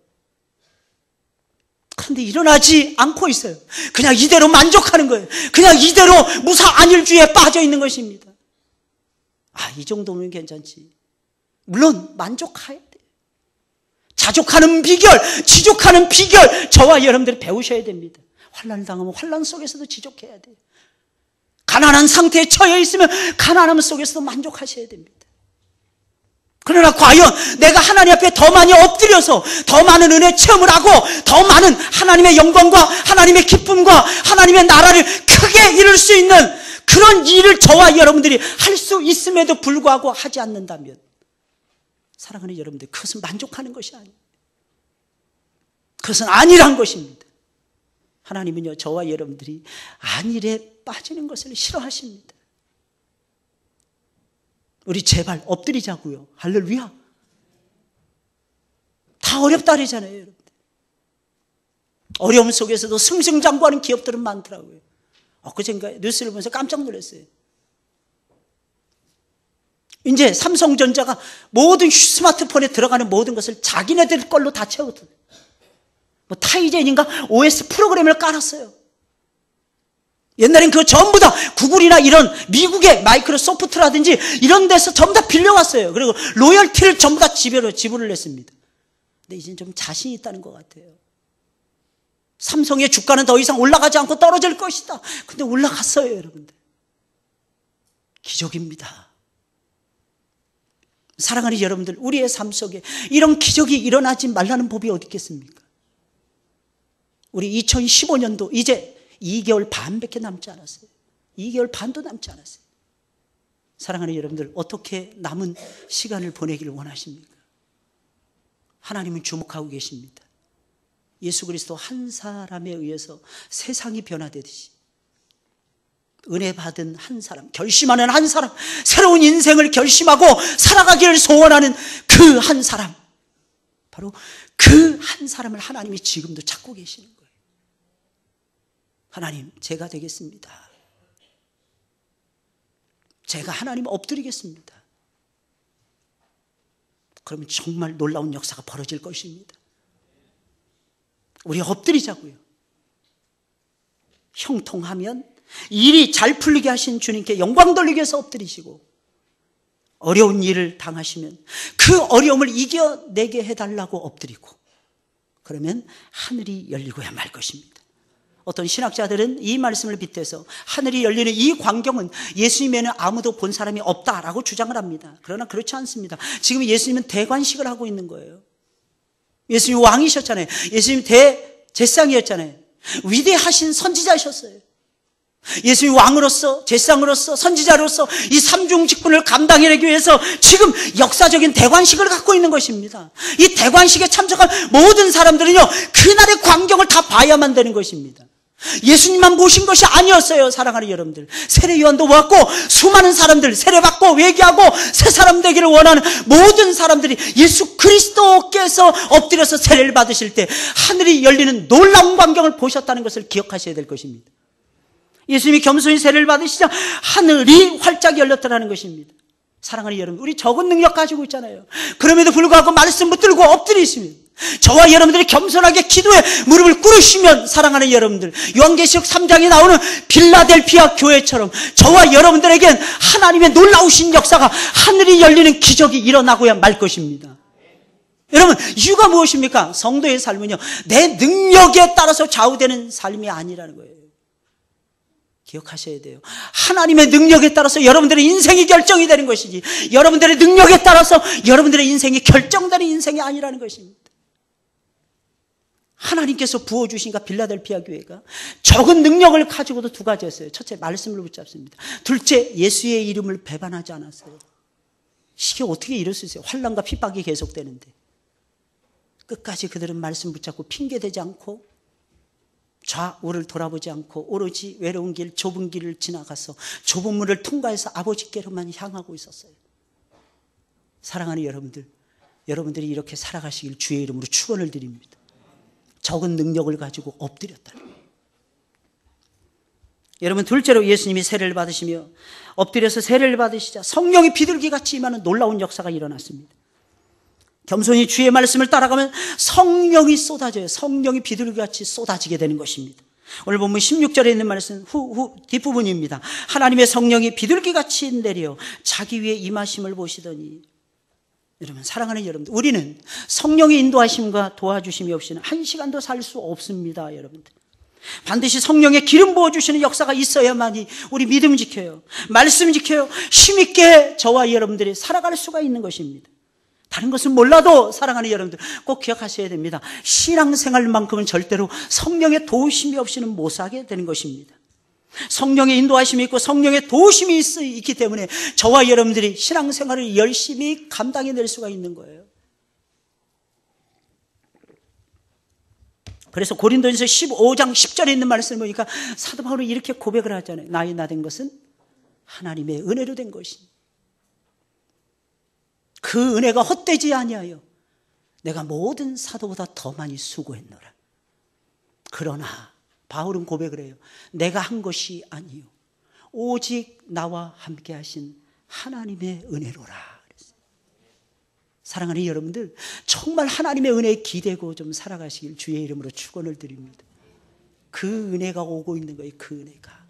그런데 일어나지 않고 있어요. 그냥 이대로 만족하는 거예요. 그냥 이대로 무사안일주의에 빠져 있는 것입니다. 이 정도면 괜찮지. 물론 만족해야 돼요. 자족하는 비결, 지족하는 비결, 저와 여러분들이 배우셔야 됩니다. 환난을 당하면 환난 속에서도 지족해야 돼요. 가난한 상태에 처해 있으면 가난함 속에서도 만족하셔야 됩니다. 그러나 과연 내가 하나님 앞에 더 많이 엎드려서 더 많은 은혜 체험을 하고 더 많은 하나님의 영광과 하나님의 기쁨과 하나님의 나라를 크게 이룰 수 있는 그런 일을 저와 여러분들이 할 수 있음에도 불구하고 하지 않는다면, 사랑하는 여러분들, 그것은 만족하는 것이 아니에요. 그것은 안일한 것입니다. 하나님은요, 저와 여러분들이 안일에 빠지는 것을 싫어하십니다. 우리 제발 엎드리자고요. 할렐루야. 다 어렵다 그러잖아요, 여러분들. 어려움 속에서도 승승장구하는 기업들은 많더라고요. 엊그젠가 뉴스를 보면서 깜짝 놀랐어요. 이제 삼성전자가 모든 스마트폰에 들어가는 모든 것을 자기네들 걸로 다 채웠어요. 타이젠인가 OS 프로그램을 깔았어요. 옛날엔 그거 전부 다 구글이나 이런 미국의 마이크로소프트라든지 이런 데서 전부 다 빌려왔어요. 그리고 로열티를 전부 다 지불을 했습니다. 근데 이제는 좀 자신이 있다는 것 같아요. 삼성의 주가는 더 이상 올라가지 않고 떨어질 것이다. 근데 올라갔어요, 여러분들. 기적입니다. 사랑하는 여러분들, 우리의 삶 속에 이런 기적이 일어나지 말라는 법이 어디 있겠습니까? 우리 2015년도 이제 2개월 반밖에 남지 않았어요. 2개월 반도 남지 않았어요. 사랑하는 여러분들, 어떻게 남은 시간을 보내기를 원하십니까? 하나님은 주목하고 계십니다. 예수 그리스도 한 사람에 의해서 세상이 변화되듯이 은혜 받은 한 사람, 결심하는 한 사람, 새로운 인생을 결심하고 살아가기를 소원하는 그 한 사람, 바로 그 한 사람을 하나님이 지금도 찾고 계시는 거예요. 하나님, 제가 되겠습니다. 제가 하나님 엎드리겠습니다. 그러면 정말 놀라운 역사가 벌어질 것입니다. 우리 엎드리자고요. 형통하면 일이 잘 풀리게 하신 주님께 영광 돌리기 위해서 엎드리시고, 어려운 일을 당하시면 그 어려움을 이겨내게 해달라고 엎드리고, 그러면 하늘이 열리고야 말 것입니다. 어떤 신학자들은 이 말씀을 빗대서 하늘이 열리는 이 광경은 예수님에는 아무도 본 사람이 없다라고 주장을 합니다. 그러나 그렇지 않습니다. 지금 예수님은 대관식을 하고 있는 거예요. 예수님 왕이셨잖아요. 예수님 제상이었잖아요. 위대하신 선지자셨어요. 예수님 왕으로서, 제상으로서, 선지자로서 이 삼중 직분을 감당해내기 위해서 지금 역사적인 대관식을 갖고 있는 것입니다. 이 대관식에 참석한 모든 사람들은요, 그날의 광경을 다 봐야만 되는 것입니다. 예수님만 모신 것이 아니었어요. 사랑하는 여러분들, 세례 요한도 왔고, 수많은 사람들, 세례받고 회개하고 새 사람 되기를 원하는 모든 사람들이 예수 그리스도께서 엎드려서 세례를 받으실 때 하늘이 열리는 놀라운 광경을 보셨다는 것을 기억하셔야 될 것입니다. 예수님이 겸손히 세례를 받으시자 하늘이 활짝 열렸다는 것입니다. 사랑하는 여러분, 우리 적은 능력 가지고 있잖아요. 그럼에도 불구하고 말씀 붙들고 엎드리시면, 저와 여러분들이 겸손하게 기도에 무릎을 꿇으시면, 사랑하는 여러분들, 요한계시록 3장에 나오는 빌라델피아 교회처럼 저와 여러분들에겐 하나님의 놀라우신 역사가, 하늘이 열리는 기적이 일어나고야 말 것입니다. 여러분, 이유가 무엇입니까? 성도의 삶은요, 내 능력에 따라서 좌우되는 삶이 아니라는 거예요. 기억하셔야 돼요. 하나님의 능력에 따라서 여러분들의 인생이 결정이 되는 것이지, 여러분들의 능력에 따라서 여러분들의 인생이 결정되는 인생이 아니라는 것입니다. 하나님께서 부어주신가 빌라델피아 교회가 적은 능력을 가지고도 두 가지였어요. 첫째, 말씀을 붙잡습니다. 둘째, 예수의 이름을 배반하지 않았어요. 이게 어떻게 이럴 수 있어요? 환난과 핍박이 계속되는데 끝까지 그들은 말씀 붙잡고 핑계대지 않고 좌우를 돌아보지 않고 오로지 외로운 길, 좁은 길을 지나가서 좁은 문을 통과해서 아버지께로만 향하고 있었어요. 사랑하는 여러분들, 여러분들이 이렇게 살아가시길 주의 이름으로 축원을 드립니다. 적은 능력을 가지고 엎드렸다는 거예요. 여러분, 둘째로 예수님이 세례를 받으시며 엎드려서 세례를 받으시자 성령이 비둘기같이 임하는 놀라운 역사가 일어났습니다. 겸손히 주의 말씀을 따라가면 성령이 쏟아져요. 성령이 비둘기같이 쏟아지게 되는 것입니다. 오늘 본문 16절에 있는 말씀 뒷부분입니다. 하나님의 성령이 비둘기같이 내려 자기 위에 임하심을 보시더니, 여러분, 사랑하는 여러분들, 우리는 성령의 인도하심과 도와주심이 없이는 한 시간도 살 수 없습니다. 여러분들, 반드시 성령의 기름 부어주시는 역사가 있어야만이 우리 믿음 지켜요, 말씀 지켜요, 힘있게 저와 여러분들이 살아갈 수가 있는 것입니다. 다른 것은 몰라도 사랑하는 여러분들 꼭 기억하셔야 됩니다. 신앙생활만큼은 절대로 성령의 도우심이 없이는 못 살게 되는 것입니다. 성령의 인도하심이 있고 성령의 도우심이 있기 때문에 저와 여러분들이 신앙생활을 열심히 감당해낼 수가 있는 거예요. 그래서 고린도전서 15장 10절에 있는 말씀을 보니까 사도 바울이 이렇게 고백을 하잖아요. 나의 나 된 것은 하나님의 은혜로 된 것이니 그 은혜가 헛되지 아니하여 내가 모든 사도보다 더 많이 수고했노라. 그러나 바울은 고백을 해요. 내가 한 것이 아니요 오직 나와 함께 하신 하나님의 은혜로라. 사랑하는 여러분들, 정말 하나님의 은혜에 기대고 좀 살아가시길 주의 이름으로 축원을 드립니다. 그 은혜가 오고 있는 거예요. 그 은혜가.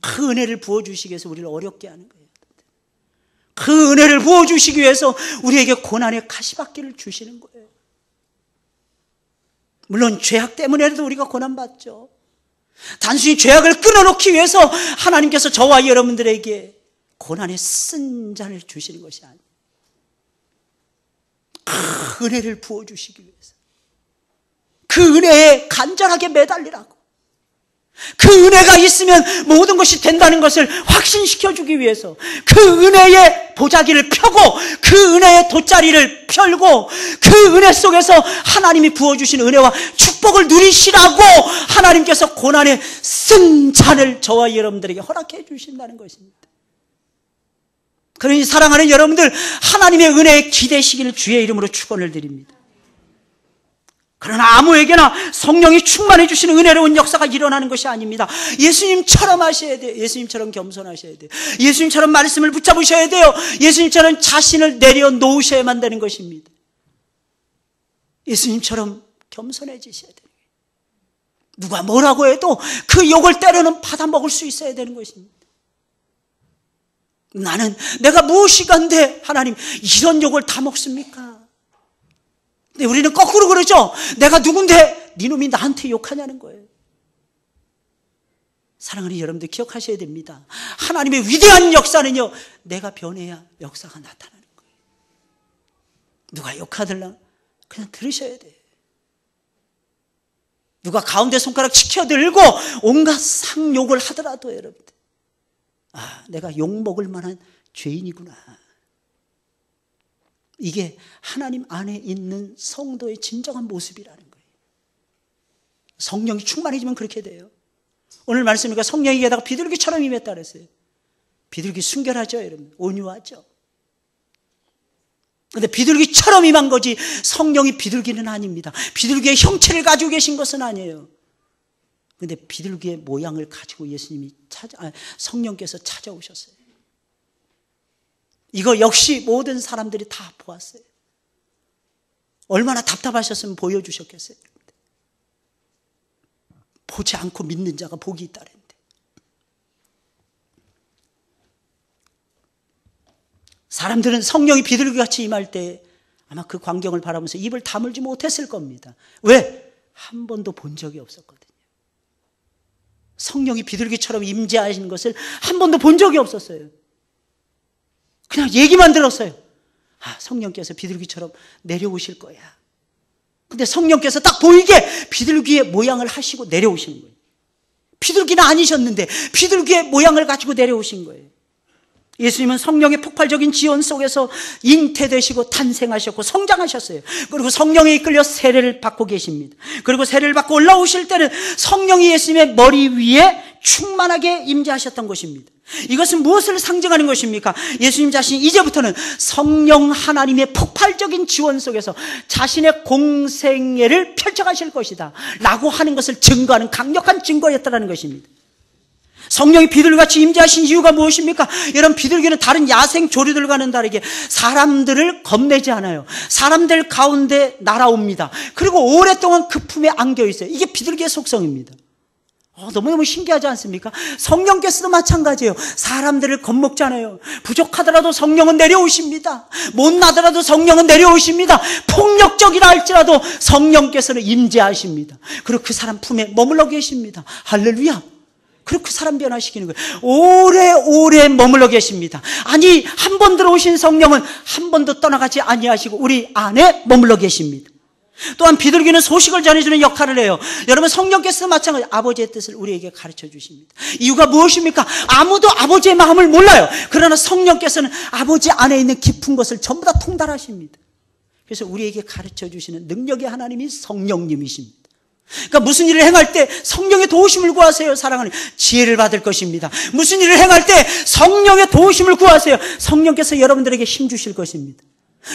그 은혜를 부어주시기 위해서 우리를 어렵게 하는 거예요. 그 은혜를 부어주시기 위해서 우리에게 고난의 가시밭길을 주시는 거예요. 물론 죄악 때문에라도 우리가 고난받죠. 단순히 죄악을 끊어놓기 위해서 하나님께서 저와 여러분들에게 고난의 쓴 잔을 주시는 것이 아니에요. 그 은혜를 부어주시기 위해서, 그 은혜에 간절하게 매달리라고, 그 은혜가 있으면 모든 것이 된다는 것을 확신시켜주기 위해서 그 은혜의 보자기를 펴고 그 은혜의 돗자리를 펴고 그 은혜 속에서 하나님이 부어주신 은혜와 축복을 누리시라고 하나님께서 고난의 쓴 잔을 저와 여러분들에게 허락해 주신다는 것입니다. 그러니 사랑하는 여러분들, 하나님의 은혜에 기대시기를 주의 이름으로 축원을 드립니다. 그러나 아무에게나 성령이 충만해 주시는 은혜로운 역사가 일어나는 것이 아닙니다. 예수님처럼 하셔야 돼요. 예수님처럼 겸손하셔야 돼요. 예수님처럼 말씀을 붙잡으셔야 돼요. 예수님처럼 자신을 내려놓으셔야만 되는 것입니다. 예수님처럼 겸손해지셔야 돼요. 누가 뭐라고 해도 그 욕을 때로는 받아먹을 수 있어야 되는 것입니다. 나는 내가 무엇이간데 하나님 이런 욕을 다 먹습니까? 근데 우리는 거꾸로 그러죠. 내가 누군데 네 놈이 나한테 욕하냐는 거예요. 사랑하는 여러분들 기억하셔야 됩니다. 하나님의 위대한 역사는요, 내가 변해야 역사가 나타나는 거예요. 누가 욕하들라 그냥 들으셔야 돼요. 누가 가운데 손가락 치켜들고 온갖 상욕을 하더라도 여러분들, 아, 내가 욕먹을 만한 죄인이구나. 이게 하나님 안에 있는 성도의 진정한 모습이라는 거예요. 성령이 충만해지면 그렇게 돼요. 오늘 말씀이니까 성령이 게다가 비둘기처럼 임했다 그랬어요. 비둘기 순결하죠, 여러분. 온유하죠. 그런데 비둘기처럼 임한 거지 성령이 비둘기는 아닙니다. 비둘기의 형체를 가지고 계신 것은 아니에요. 그런데 비둘기의 모양을 가지고 예수님이 성령께서 찾아오셨어요. 이거 역시 모든 사람들이 다 보았어요. 얼마나 답답하셨으면 보여주셨겠어요. 보지 않고 믿는 자가 복이 있다는데. 사람들은 성령이 비둘기같이 임할 때 아마 그 광경을 바라보면서 입을 다물지 못했을 겁니다. 왜? 한 번도 본 적이 없었거든요. 성령이 비둘기처럼 임재하시는 것을 한 번도 본 적이 없었어요. 그냥 얘기만 들었어요. 아, 성령께서 비둘기처럼 내려오실 거야. 근데 성령께서 딱 보이게 비둘기의 모양을 하시고 내려오신 거예요. 비둘기는 아니셨는데 비둘기의 모양을 가지고 내려오신 거예요. 예수님은 성령의 폭발적인 지원 속에서 잉태되시고 탄생하셨고 성장하셨어요. 그리고 성령에 이끌려 세례를 받고 계십니다. 그리고 세례를 받고 올라오실 때는 성령이 예수님의 머리 위에 충만하게 임재하셨던 것입니다. 이것은 무엇을 상징하는 것입니까? 예수님 자신이 이제부터는 성령 하나님의 폭발적인 지원 속에서 자신의 공생애를 펼쳐가실 것이다 라고 하는 것을 증거하는 강력한 증거였다는 것입니다. 성령이 비둘기같이 임재하신 이유가 무엇입니까? 여러분, 비둘기는 다른 야생 조류들과는 다르게 사람들을 겁내지 않아요. 사람들 가운데 날아옵니다. 그리고 오랫동안 그 품에 안겨 있어요. 이게 비둘기의 속성입니다. 너무너무 신기하지 않습니까? 성령께서도 마찬가지예요. 사람들을 겁먹지 않아요. 부족하더라도 성령은 내려오십니다. 못나더라도 성령은 내려오십니다. 폭력적이라 할지라도 성령께서는 임재하십니다. 그리고 그 사람 품에 머물러 계십니다. 할렐루야. 그리고 그 사람 변화시키는 거예요. 오래오래 머물러 계십니다. 아니, 한 번 들어오신 성령은 한 번도 떠나가지 아니하시고 우리 안에 머물러 계십니다. 또한 비둘기는 소식을 전해주는 역할을 해요. 여러분, 성령께서도 마찬가지 아버지의 뜻을 우리에게 가르쳐 주십니다. 이유가 무엇입니까? 아무도 아버지의 마음을 몰라요. 그러나 성령께서는 아버지 안에 있는 깊은 것을 전부 다 통달하십니다. 그래서 우리에게 가르쳐 주시는 능력의 하나님이 성령님이십니다. 그러니까 무슨 일을 행할 때 성령의 도우심을 구하세요. 사랑하는 지혜를 받을 것입니다. 무슨 일을 행할 때 성령의 도우심을 구하세요. 성령께서 여러분들에게 힘 주실 것입니다.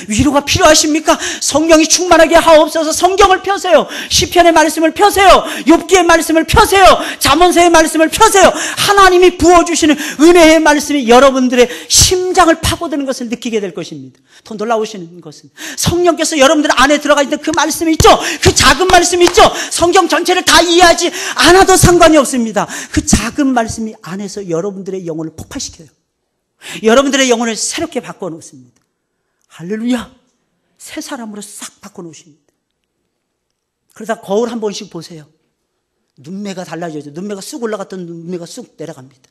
위로가 필요하십니까? 성령이 충만하게 하옵소서. 성경을 펴세요. 시편의 말씀을 펴세요. 욥기의 말씀을 펴세요. 잠언서의 말씀을 펴세요. 하나님이 부어주시는 은혜의 말씀이 여러분들의 심장을 파고드는 것을 느끼게 될 것입니다. 더 놀라우시는 것은 성령께서 여러분들 안에 들어가 있는 그 말씀이 있죠. 그 작은 말씀이 있죠. 성경 전체를 다 이해하지 않아도 상관이 없습니다. 그 작은 말씀이 안에서 여러분들의 영혼을 폭발시켜요. 여러분들의 영혼을 새롭게 바꿔놓습니다. 할렐루야. 새 사람으로 싹 바꿔놓으십니다. 그러다 거울 한 번씩 보세요. 눈매가 달라져요. 눈매가 쑥 올라갔던 눈매가 쑥 내려갑니다.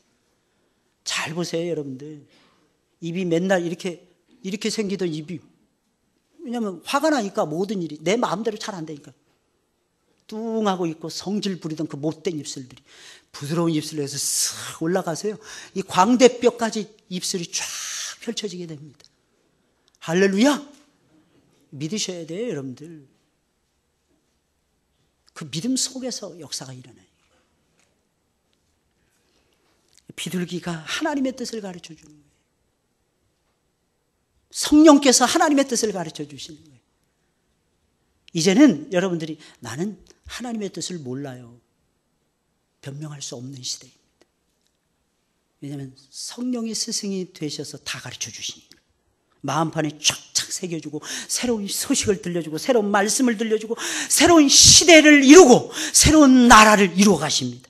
잘 보세요, 여러분들. 입이 맨날 이렇게 생기던 입이, 왜냐하면 화가 나니까 모든 일이 내 마음대로 잘 안 되니까 뚱하고 있고 성질 부리던 그 못된 입술들이 부드러운 입술로 해서 싹 올라가세요. 이 광대뼈까지 입술이 쫙 펼쳐지게 됩니다. 할렐루야. 믿으셔야 돼요, 여러분들. 그 믿음 속에서 역사가 일어나요. 비둘기가 하나님의 뜻을 가르쳐 주는 거예요. 성령께서 하나님의 뜻을 가르쳐 주시는 거예요. 이제는 여러분들이 나는 하나님의 뜻을 몰라요. 변명할 수 없는 시대입니다. 왜냐하면 성령의 스승이 되셔서 다 가르쳐 주시니까. 마음판에 쫙쫙 새겨주고 새로운 소식을 들려주고 새로운 말씀을 들려주고 새로운 시대를 이루고 새로운 나라를 이루어 가십니다.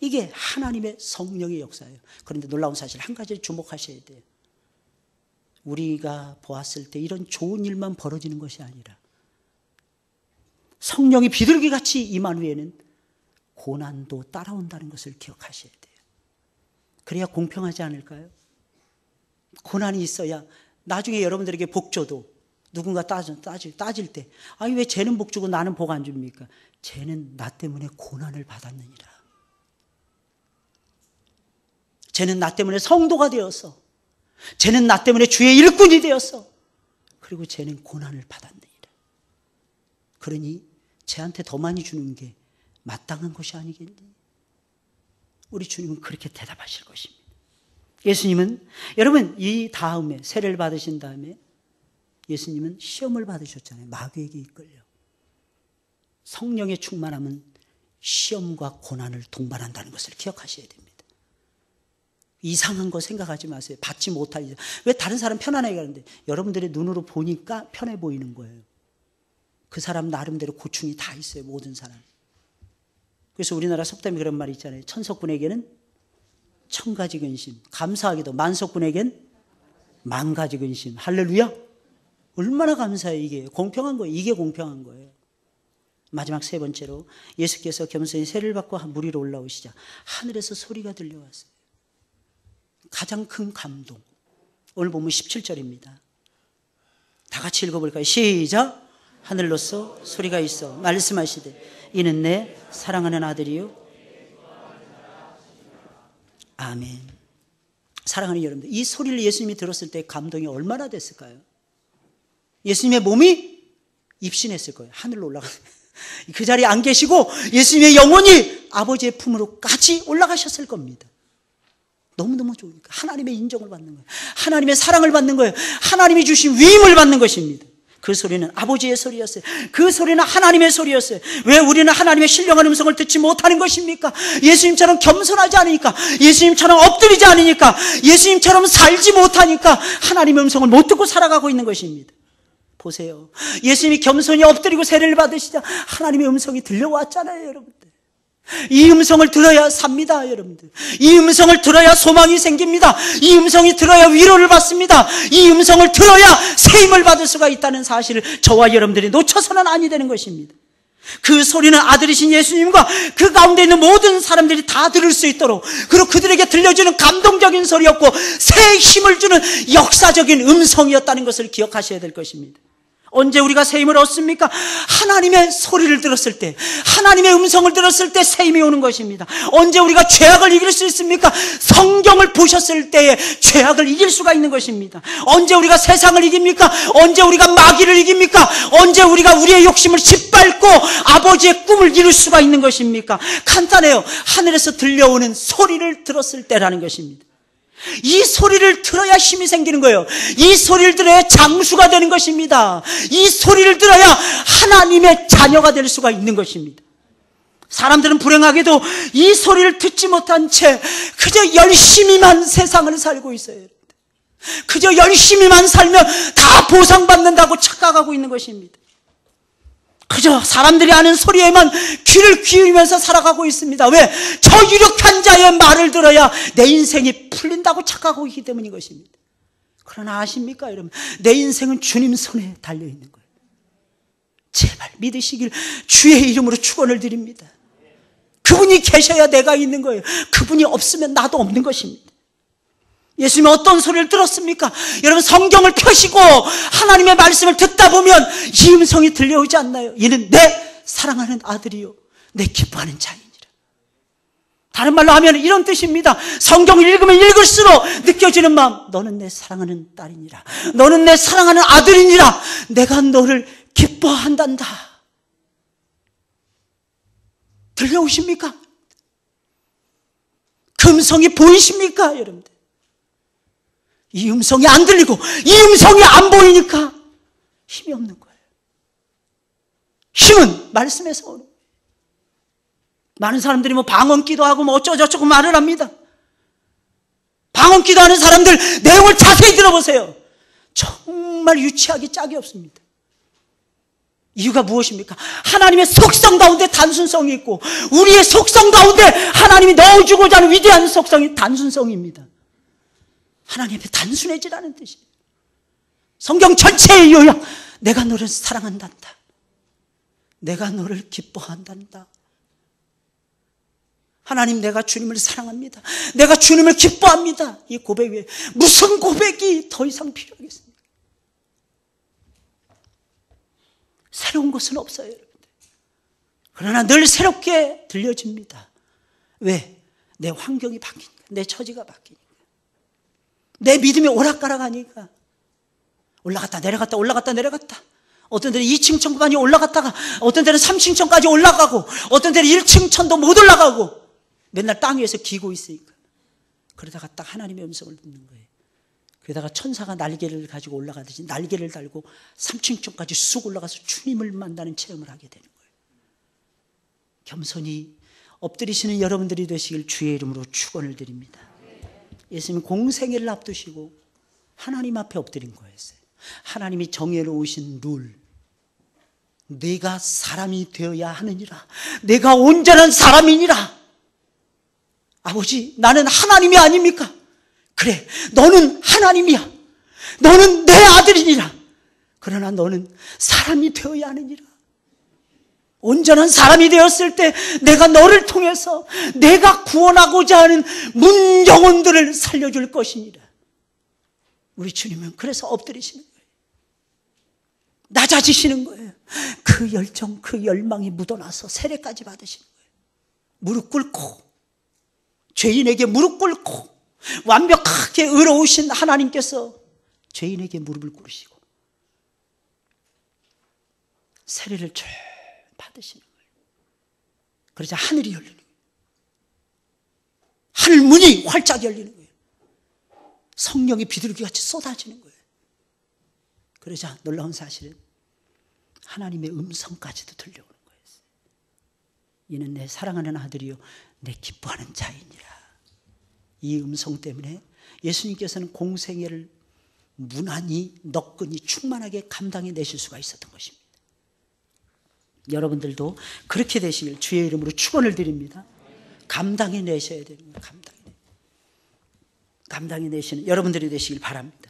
이게 하나님의 성령의 역사예요. 그런데 놀라운 사실 한 가지를 주목하셔야 돼요. 우리가 보았을 때 이런 좋은 일만 벌어지는 것이 아니라 성령이 비둘기같이 임한 후에는 고난도 따라온다는 것을 기억하셔야 돼요. 그래야 공평하지 않을까요? 고난이 있어야 나중에 여러분들에게 복 줘도 누군가 따질 때 아니 왜 쟤는 복 주고 나는 복 안 줍니까? 쟤는 나 때문에 고난을 받았느니라. 쟤는 나 때문에 성도가 되었어. 쟤는 나 때문에 주의 일꾼이 되었어. 그리고 쟤는 고난을 받았느니라. 그러니 쟤한테 더 많이 주는 게 마땅한 것이 아니겠니? 우리 주님은 그렇게 대답하실 것입니다. 예수님은 여러분 이 다음에 세례를 받으신 다음에 예수님은 시험을 받으셨잖아요. 마귀에게 이끌려. 성령의 충만함은 시험과 고난을 동반한다는 것을 기억하셔야 됩니다. 이상한 거 생각하지 마세요. 받지 못할 이상. 왜 다른 사람 편안하게 가는데 여러분들의 눈으로 보니까 편해 보이는 거예요. 그 사람 나름대로 고충이 다 있어요. 모든 사람. 그래서 우리나라 속담이 그런 말이 있잖아요. 천석군에게는 천가지 근심, 감사하게도 만석군에겐 만가지 근심. 할렐루야. 얼마나 감사해요. 이게 공평한 거예요. 이게 공평한 거예요. 마지막 세 번째로 예수께서 겸손히 세례를 받고 물 위로 올라오시자 하늘에서 소리가 들려왔어요. 가장 큰 감동. 오늘 보면 17절입니다. 다 같이 읽어볼까요? 시작. 하늘로서 소리가 있어 말씀하시되 이는 내 사랑하는 아들이요. 아멘. 사랑하는 여러분들, 이 소리를 예수님이 들었을 때 감동이 얼마나 됐을까요? 예수님의 몸이 입신했을 거예요. 하늘로 올라가. 그 자리에 안 계시고 예수님의 영혼이 아버지의 품으로까지 올라가셨을 겁니다. 너무너무 좋으니까 하나님의 인정을 받는 거예요. 하나님의 사랑을 받는 거예요. 하나님이 주신 위임을 받는 것입니다. 그 소리는 아버지의 소리였어요. 그 소리는 하나님의 소리였어요. 왜 우리는 하나님의 신령한 음성을 듣지 못하는 것입니까? 예수님처럼 겸손하지 않으니까, 예수님처럼 엎드리지 않으니까, 예수님처럼 살지 못하니까 하나님의 음성을 못 듣고 살아가고 있는 것입니다. 보세요. 예수님이 겸손히 엎드리고 세례를 받으시자 하나님의 음성이 들려왔잖아요, 여러분들. 이 음성을 들어야 삽니다, 여러분들. 이 음성을 들어야 소망이 생깁니다. 이 음성이 들어야 위로를 받습니다. 이 음성을 들어야 세임을 받을 수가 있다는 사실을 저와 여러분들이 놓쳐서는 아니 되는 것입니다. 그 소리는 아들이신 예수님과 그 가운데 있는 모든 사람들이 다 들을 수 있도록, 그리고 그들에게 들려주는 감동적인 소리였고 새 힘을 주는 역사적인 음성이었다는 것을 기억하셔야 될 것입니다. 언제 우리가 새 힘을 얻습니까? 하나님의 소리를 들었을 때, 하나님의 음성을 들었을 때 새 힘이 오는 것입니다. 언제 우리가 죄악을 이길 수 있습니까? 성경을 보셨을 때에 죄악을 이길 수가 있는 것입니다. 언제 우리가 세상을 이깁니까? 언제 우리가 마귀를 이깁니까? 언제 우리가 우리의 욕심을 짓밟고 아버지의 꿈을 이룰 수가 있는 것입니까? 간단해요. 하늘에서 들려오는 소리를 들었을 때라는 것입니다. 이 소리를 들어야 힘이 생기는 거예요. 이 소리를 들어야 장수가 되는 것입니다. 이 소리를 들어야 하나님의 자녀가 될 수가 있는 것입니다. 사람들은 불행하게도 이 소리를 듣지 못한 채 그저 열심히만 세상을 살고 있어요. 그저 열심히만 살면 다 보상받는다고 착각하고 있는 것입니다. 그저 사람들이 아는 소리에만 귀를 기울이면서 살아가고 있습니다. 왜? 저 유력한 자의 말을 들어야 내 인생이 풀린다고 착각하고 있기 때문인 것입니다. 그러나 아십니까, 여러분? 내 인생은 주님 손에 달려있는 거예요. 제발 믿으시길 주의 이름으로 축원을 드립니다. 그분이 계셔야 내가 있는 거예요. 그분이 없으면 나도 없는 것입니다. 예수님은 어떤 소리를 들었습니까? 여러분, 성경을 펴시고 하나님의 말씀을 듣다 보면 이 음성이 들려오지 않나요? 이는 내 사랑하는 아들이요 내 기뻐하는 자이니라. 다른 말로 하면 이런 뜻입니다. 성경을 읽으면 읽을수록 느껴지는 마음, 너는 내 사랑하는 딸이니라, 너는 내 사랑하는 아들이니라, 내가 너를 기뻐한단다. 들려오십니까? 그 음성이 보이십니까, 여러분들? 이 음성이 안 들리고 이 음성이 안 보이니까 힘이 없는 거예요. 힘은 말씀에서 오는 거예요. 많은 사람들이 방언 기도하고 어쩌고저쩌고 말을 합니다. 방언 기도하는 사람들 내용을 자세히 들어보세요. 정말 유치하기 짝이 없습니다. 이유가 무엇입니까? 하나님의 속성 가운데 단순성이 있고 우리의 속성 가운데 하나님이 넣어주고자 하는 위대한 속성이 단순성입니다. 하나님 앞에 단순해지라는 뜻이에요. 성경 전체의 요약, 내가 너를 사랑한단다, 내가 너를 기뻐한단다. 하나님, 내가 주님을 사랑합니다, 내가 주님을 기뻐합니다. 이 고백 외에 무슨 고백이 더 이상 필요하겠습니까? 새로운 것은 없어요, 여러분들. 그러나 늘 새롭게 들려집니다. 왜? 내 환경이 바뀌니까, 내 처지가 바뀌니까, 내 믿음이 오락가락하니까. 올라갔다 내려갔다 올라갔다 내려갔다. 어떤 데는 2층 천까지 올라갔다가 어떤 데는 3층 천까지 올라가고 어떤 데는 1층 천도 못 올라가고 맨날 땅 위에서 기고 있으니까. 그러다가 딱 하나님의 음성을 듣는 거예요. 그러다가 천사가 날개를 가지고 올라가듯이 날개를 달고 3층 천까지 쑥 올라가서 주님을 만나는 체험을 하게 되는 거예요. 겸손히 엎드리시는 여러분들이 되시길 주의 이름으로 축원을 드립니다. 예수님은 공생애를 앞두시고 하나님 앞에 엎드린 거였어요. 하나님이 정해놓으신 룰, 내가 사람이 되어야 하느니라, 내가 온전한 사람이니라. 아버지, 나는 하나님이 아닙니까? 그래, 너는 하나님이야, 너는 내 아들이니라. 그러나 너는 사람이 되어야 하느니라. 온전한 사람이 되었을 때 내가 너를 통해서 내가 구원하고자 하는 문영혼들을 살려줄 것이니라. 우리 주님은 그래서 엎드리시는 거예요. 낮아지시는 거예요. 그 열정, 그 열망이 묻어나서 세례까지 받으시는 거예요. 무릎 꿇고, 죄인에게 무릎 꿇고 완벽하게 의로우신 하나님께서 죄인에게 무릎을 꿇으시고 세례를 쭉 받으시는 거예요. 그러자 하늘이 열리는 거예요. 하늘 문이 활짝 열리는 거예요. 성령이 비둘기같이 쏟아지는 거예요. 그러자 놀라운 사실은 하나님의 음성까지도 들려오는 거예요. 이는 내 사랑하는 아들이요 내 기뻐하는 자이니라. 이 음성 때문에 예수님께서는 공생애를 무난히 너끈히 충만하게 감당해 내실 수가 있었던 것입니다. 여러분들도 그렇게 되시길 주의 이름으로 축원을 드립니다. 감당해 내셔야 되는 거예요. 감당해 내시는 여러분들이 되시길 바랍니다.